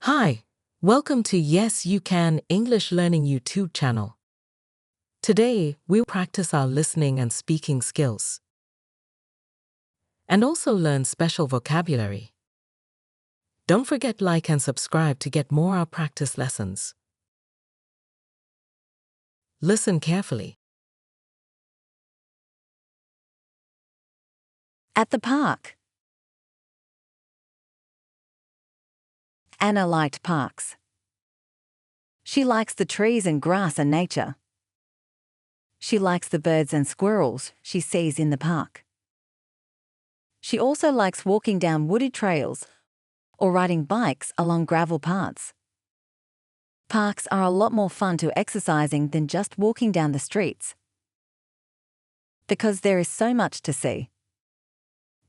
Hi, welcome to Yes You Can English Learning YouTube channel. Today, we'll practice our listening and speaking skills and also learn special vocabulary. Don't forget like and subscribe to get more our practice lessons. Listen carefully. At the park. Anna liked parks. She likes the trees and grass and nature. She likes the birds and squirrels she sees in the park. She also likes walking down wooded trails or riding bikes along gravel paths. Parks are a lot more fun to exercising than just walking down the streets, because there is so much to see.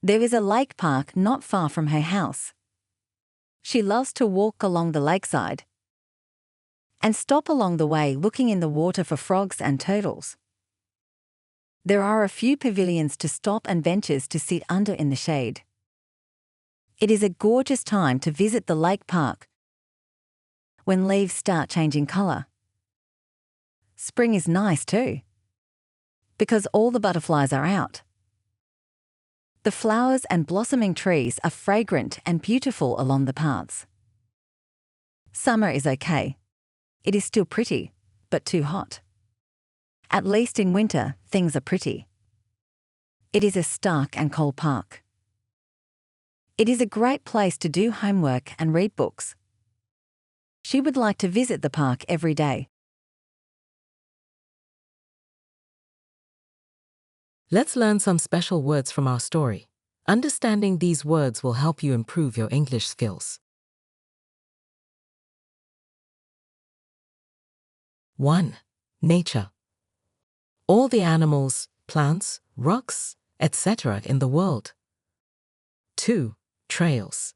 There is a lake park not far from her house. She loves to walk along the lakeside and stop along the way looking in the water for frogs and turtles. There are a few pavilions to stop and benches to sit under in the shade. It is a gorgeous time to visit the lake park when leaves start changing colour. Spring is nice too, because all the butterflies are out. The flowers and blossoming trees are fragrant and beautiful along the paths. Summer is okay. It is still pretty, but too hot. At least in winter, things are pretty. It is a stark and cold park. It is a great place to do homework and read books. She would like to visit the park every day. Let's learn some special words from our story. Understanding these words will help you improve your English skills. 1. Nature. All the animals, plants, rocks, etc. in the world. 2. Trails.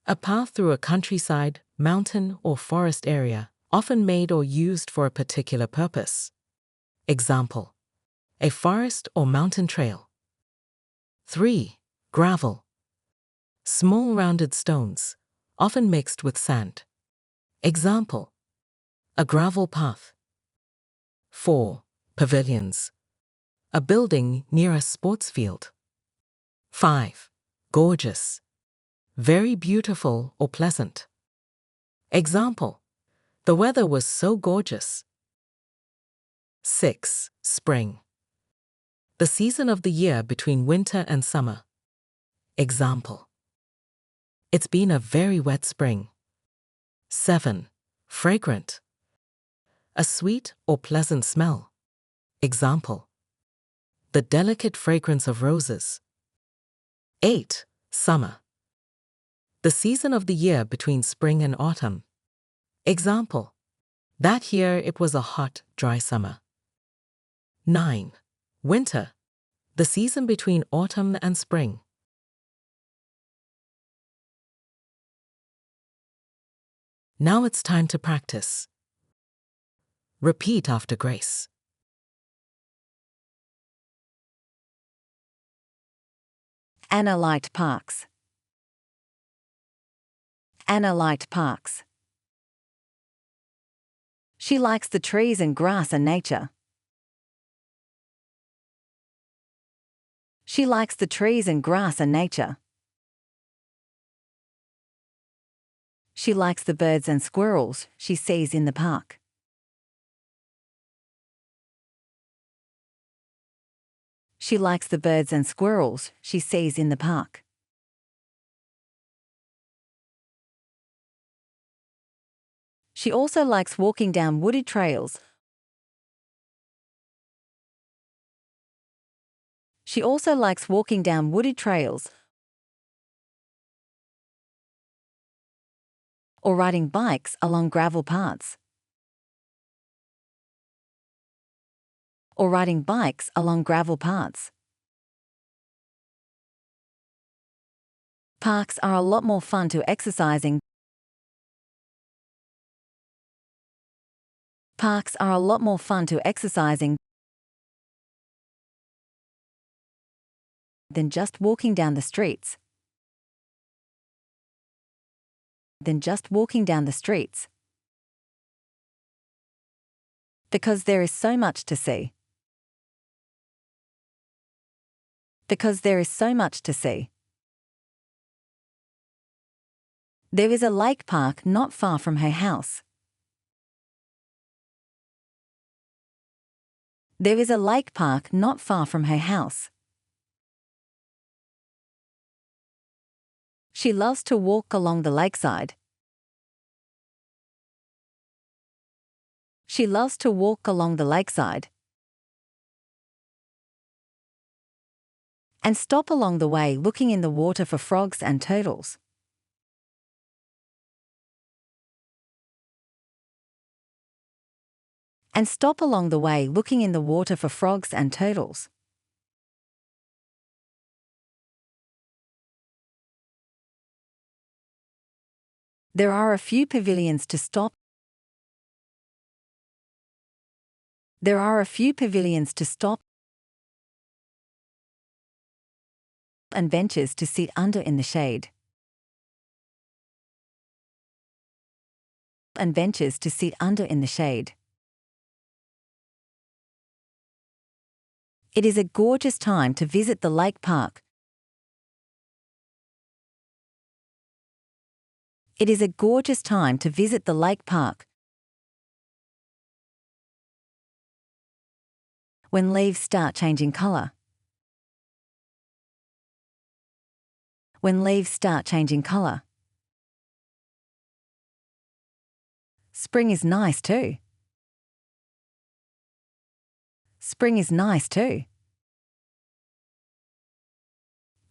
A path through a countryside, mountain, or forest area, often made or used for a particular purpose. Example: a forest or mountain trail. 3. Gravel. Small rounded stones, often mixed with sand. Example: a gravel path. 4. Pavilions. A building near a sports field. 5. Gorgeous. Very beautiful or pleasant. Example: the weather was so gorgeous. 6. Spring. The season of the year between winter and summer. Example: it's been a very wet spring. 7. Fragrant. A sweet or pleasant smell. Example: the delicate fragrance of roses. 8. Summer. The season of the year between spring and autumn. Example: that year it was a hot, dry summer. 9. Winter. The season between autumn and spring. Now it's time to practice. Repeat after Grace. Anna liked parks. Anna liked parks. She likes the trees and grass and nature. She likes the trees and grass and nature. She likes the birds and squirrels she sees in the park. She likes the birds and squirrels she sees in the park. She also likes walking down wooded trails. She also likes walking down wooded trails or riding bikes along gravel paths. Or riding bikes along gravel paths. Parks are a lot more fun to exercising. Parks are a lot more fun to exercising than just walking down the streets. than just walking down the streets. Because there is so much to see. Because there is so much to see. There is a lake park not far from her house. There is a lake park not far from her house. She loves to walk along the lakeside. She loves to walk along the lakeside. And stop along the way looking in the water for frogs and turtles. And stop along the way looking in the water for frogs and turtles. There are a few pavilions to stop. There are a few pavilions to stop and benches to sit under in the shade. And benches to sit under in the shade. It is a gorgeous time to visit the lake park. It is a gorgeous time to visit the lake park. When leaves start changing color. When leaves start changing color. Spring is nice too. Spring is nice too.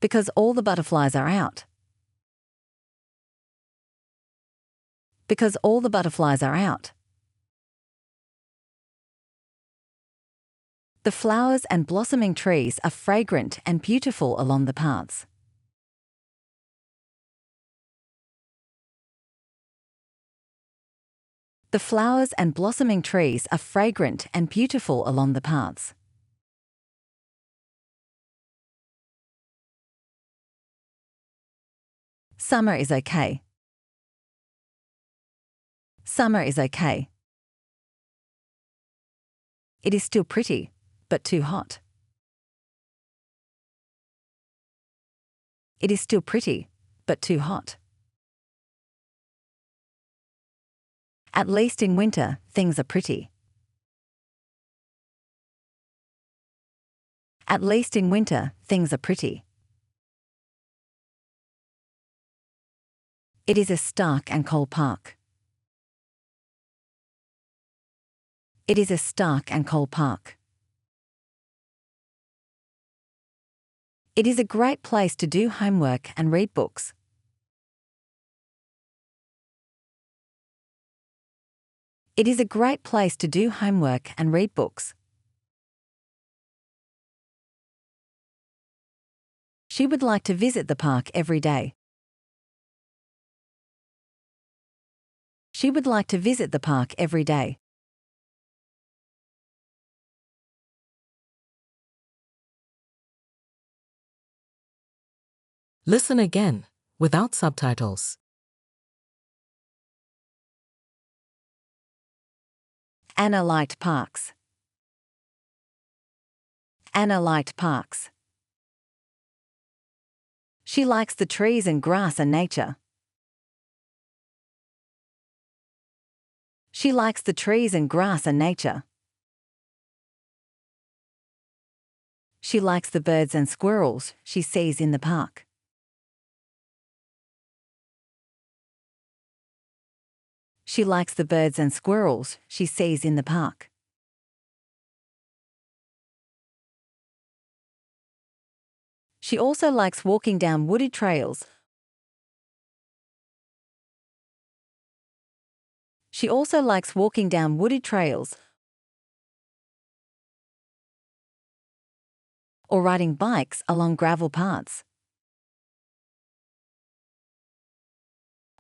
Because all the butterflies are out. Because all the butterflies are out. The flowers and blossoming trees are fragrant and beautiful along the paths. The flowers and blossoming trees are fragrant and beautiful along the paths. Summer is okay. Summer is okay. It is still pretty, but too hot. It is still pretty, but too hot. At least in winter, things are pretty. At least in winter, things are pretty. It is a stark and cold park. It is a stark and cold park. It is a great place to do homework and read books. It is a great place to do homework and read books. She would like to visit the park every day. She would like to visit the park every day. Listen again, without subtitles. Anna liked parks. Anna liked parks. She likes the trees and grass and nature. She likes the trees and grass and nature. She likes the birds and squirrels she sees in the park. She likes the birds and squirrels she sees in the park. She also likes walking down wooded trails. She also likes walking down wooded trails or riding bikes along gravel paths.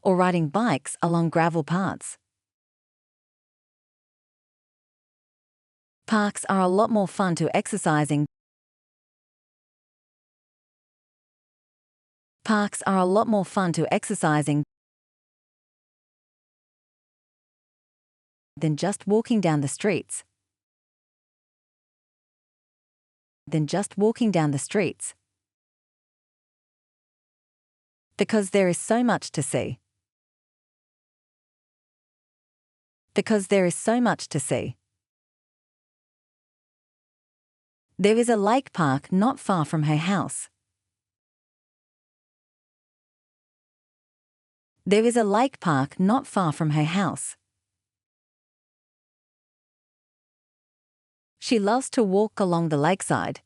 Or riding bikes along gravel paths. Parks are a lot more fun to exercising. Parks are a lot more fun to exercising than just walking down the streets. Than just walking down the streets. Because there is so much to see. Because there is so much to see. There is a lake park not far from her house. There is a lake park not far from her house. She loves to walk along the lakeside.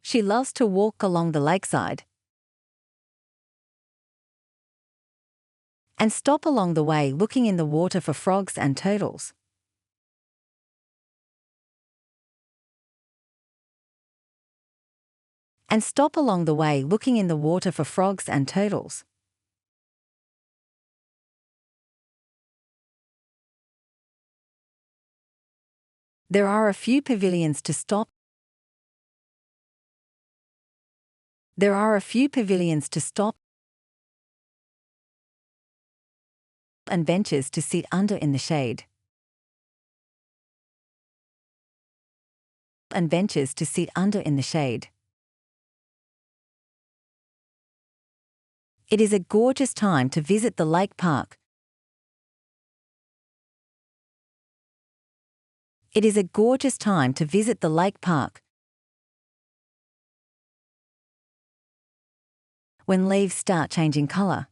She loves to walk along the lakeside. And stop along the way looking in the water for frogs and turtles. And stop along the way looking in the water for frogs and turtles. There are a few pavilions to stop. There are a few pavilions to stop and benches to sit under in the shade. And benches to sit under in the shade. It is a gorgeous time to visit the lake park. It is a gorgeous time to visit the lake park. When leaves start changing color.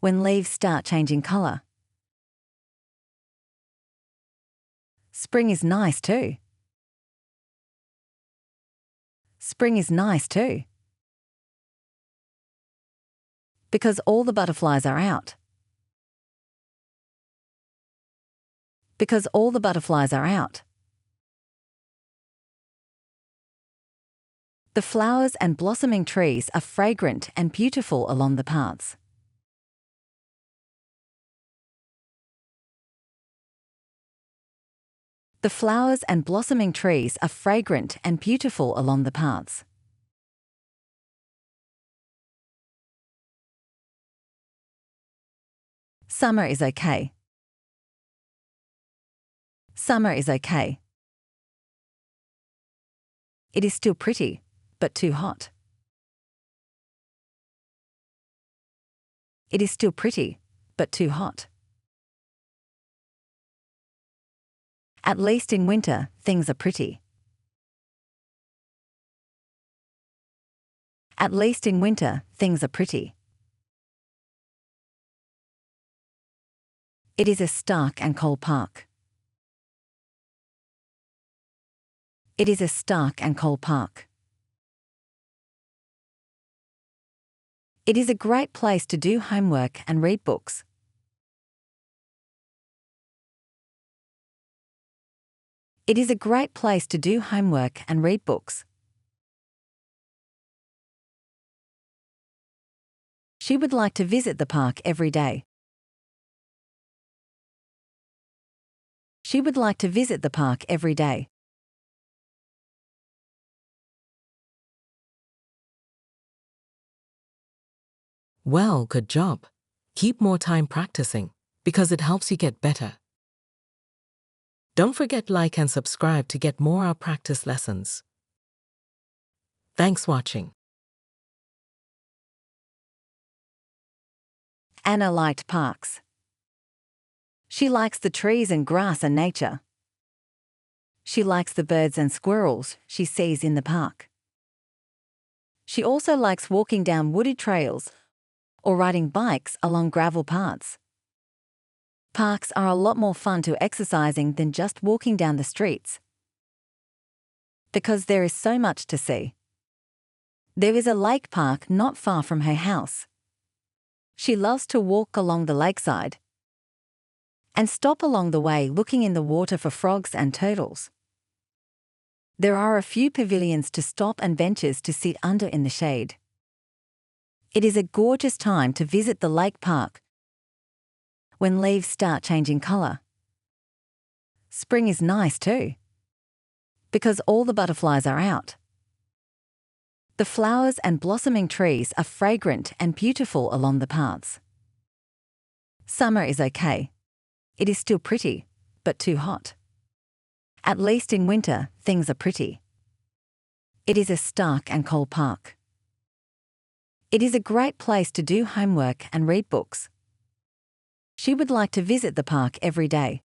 When leaves start changing color. Spring is nice too. Spring is nice too. Because all the butterflies are out. Because all the butterflies are out. The flowers and blossoming trees are fragrant and beautiful along the paths. The flowers and blossoming trees are fragrant and beautiful along the paths. Summer is okay. Summer is okay. It is still pretty, but too hot. It is still pretty, but too hot. At least in winter, things are pretty. At least in winter, things are pretty. It is a stark and cold park. It is a stark and cold park. It is a great place to do homework and read books. It is a great place to do homework and read books. She would like to visit the park every day. She would like to visit the park every day. Well, good job. Keep more time practicing, because it helps you get better. Don't forget like and subscribe to get more our practice lessons. Thanks watching. Anna liked parks. She likes the trees and grass and nature. She likes the birds and squirrels she sees in the park. She also likes walking down wooded trails or riding bikes along gravel paths. Parks are a lot more fun to exercising than just walking down the streets. Because there is so much to see. There is a lake park not far from her house. She loves to walk along the lakeside and stop along the way looking in the water for frogs and turtles. There are a few pavilions to stop and benches to sit under in the shade. It is a gorgeous time to visit the lake park when leaves start changing color. Spring is nice too, because all the butterflies are out. The flowers and blossoming trees are fragrant and beautiful along the paths. Summer is okay. It is still pretty, but too hot. At least in winter, things are pretty. It is a stark and cold park. It is a great place to do homework and read books. She would like to visit the park every day.